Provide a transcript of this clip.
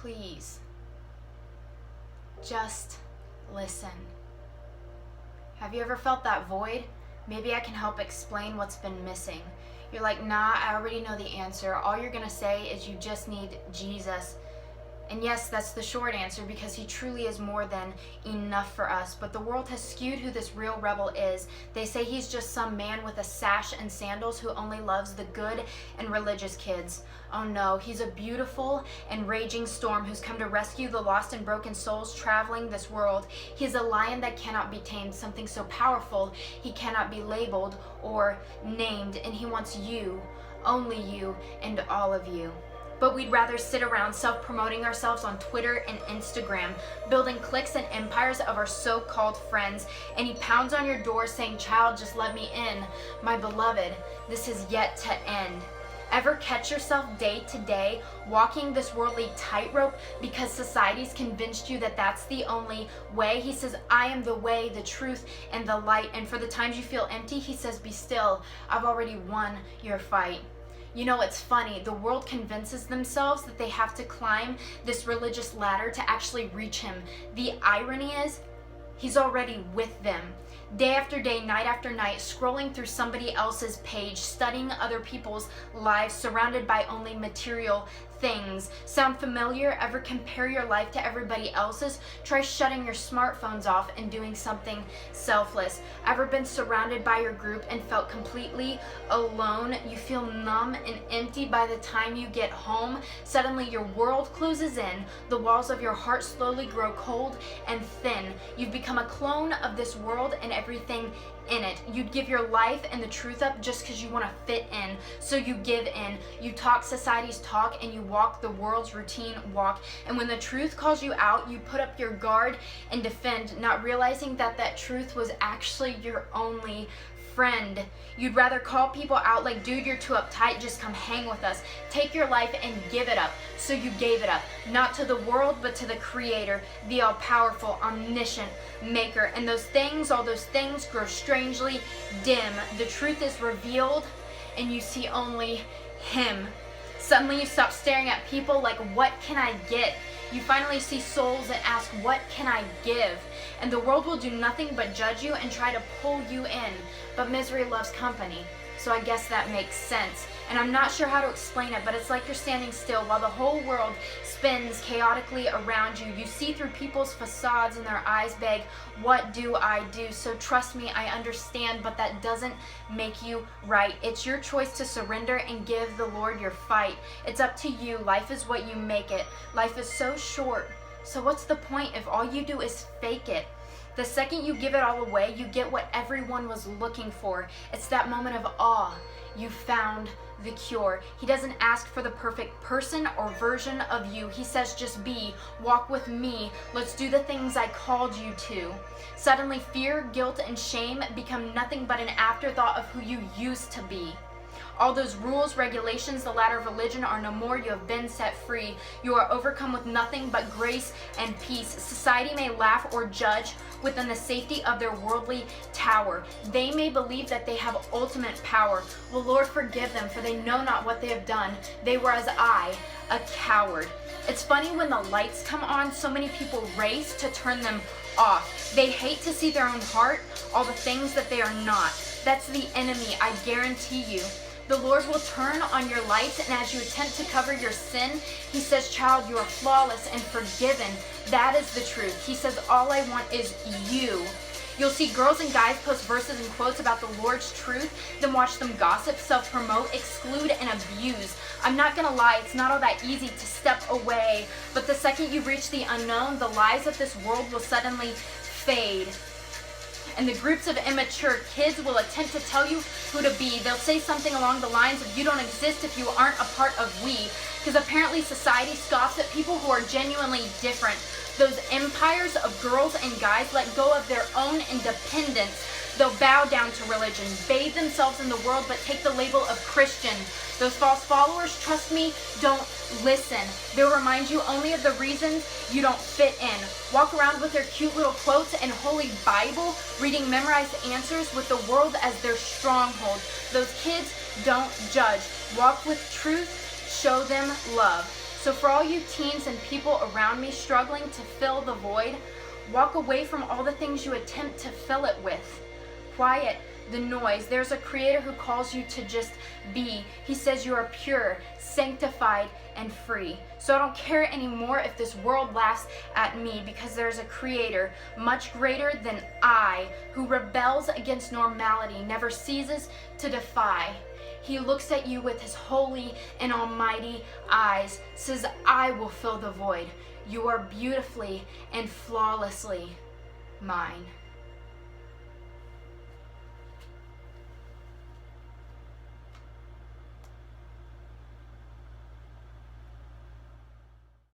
please, just listen. Have you ever felt that void? Maybe I can help explain what's been missing. You're like, nah, I already know the answer. All you're gonna say is you just need Jesus. And yes, that's the short answer, because he truly is more than enough for us. But the world has skewed who this real rebel is. They say he's just some man with a sash and sandals who only loves the good and religious kids. Oh no, he's a beautiful and raging storm who's come to rescue the lost and broken souls traveling this world. He's a lion that cannot be tamed, something so powerful he cannot be labeled or named. And he wants you, only you, and all of you. But we'd rather sit around self-promoting ourselves on Twitter and Instagram, building cliques and empires of our so-called friends. And he pounds on your door saying, child, just let me in. My beloved, this is yet to end. Ever catch yourself day to day walking this worldly tightrope because society's convinced you that that's the only way? He says, I am the way, the truth, and the light. And for the times you feel empty, he says, be still. I've already won your fight. You know, it's funny, the world convinces themselves that they have to climb this religious ladder to actually reach him. The irony is, he's already with them. Day after day, night after night, scrolling through somebody else's page, studying other people's lives, surrounded by only material things. Sound familiar? Ever compare your life to everybody else's? Try shutting your smartphones off and doing something selfless. Ever been surrounded by your group and felt completely alone? You feel numb and empty by the time you get home. Suddenly your world closes in. The walls of your heart slowly grow cold and thin. You've become a clone of this world and everything in it. You'd give your life and the truth up just because you want to fit in. So you give in. You talk society's talk and you walk the world's routine walk. And when the truth calls you out, you put up your guard and defend, not realizing that that truth was actually your only friend. You'd rather call people out like, dude, you're too uptight, just come hang with us. Take your life and give it up. So you gave it up, not to the world, but to the Creator, the all-powerful, omniscient maker. And those things, all those things grow strangely dim. The truth is revealed and you see only him. Suddenly you stop staring at people like, what can I get? You finally see souls and ask, what can I give? And the world will do nothing but judge you and try to pull you in. But misery loves company, so I guess that makes sense. And I'm not sure how to explain it, but it's like you're standing still while the whole world spins chaotically around you. You see through people's facades and their eyes beg, what do I do? So trust me, I understand, but that doesn't make you right. It's your choice to surrender and give the Lord your fight. It's up to you. Life is what you make it. Life is so short. So what's the point if all you do is fake it? The second you give it all away, you get what everyone was looking for. It's that moment of awe. You found the cure. He doesn't ask for the perfect person or version of you. He says, just be, walk with me. Let's do the things I called you to. Suddenly fear, guilt, and shame become nothing but an afterthought of who you used to be. All those rules, regulations, the ladder of religion are no more. You have been set free. You are overcome with nothing but grace and peace. Society may laugh or judge within the safety of their worldly tower. They may believe that they have ultimate power. Well, Lord, forgive them, for they know not what they have done. They were as I, a coward. It's funny when the lights come on, so many people race to turn them off. They hate to see their own heart, all the things that they are not. That's the enemy, I guarantee you. The Lord will turn on your lights, and as you attempt to cover your sin, he says, child, you are flawless and forgiven. That is the truth. He says, all I want is you. You'll see girls and guys post verses and quotes about the Lord's truth, then watch them gossip, self-promote, exclude, and abuse. I'm not gonna lie, it's not all that easy to step away, but the second you reach the unknown, the lies of this world will suddenly fade. And the groups of immature kids will attempt to tell you who to be. They'll say something along the lines of, you don't exist if you aren't a part of we. Because apparently society scoffs at people who are genuinely different. Those empires of girls and guys let go of their own independence. They'll bow down to religion, bathe themselves in the world, but take the label of Christian. Those false followers, trust me, don't listen. They'll remind you only of the reasons you don't fit in. Walk around with their cute little quotes and Holy Bible, reading memorized answers with the world as their stronghold. Those kids don't judge. Walk with truth, show them love. So for all you teens and people around me struggling to fill the void, walk away from all the things you attempt to fill it with. Quiet the noise. There's a creator who calls you to just be. He says you are pure, sanctified, and free. So I don't care anymore if this world laughs at me, because there's a creator much greater than I who rebels against normality, never ceases to defy. He looks at you with his holy and almighty eyes, says, I will fill the void. You are beautifully and flawlessly mine.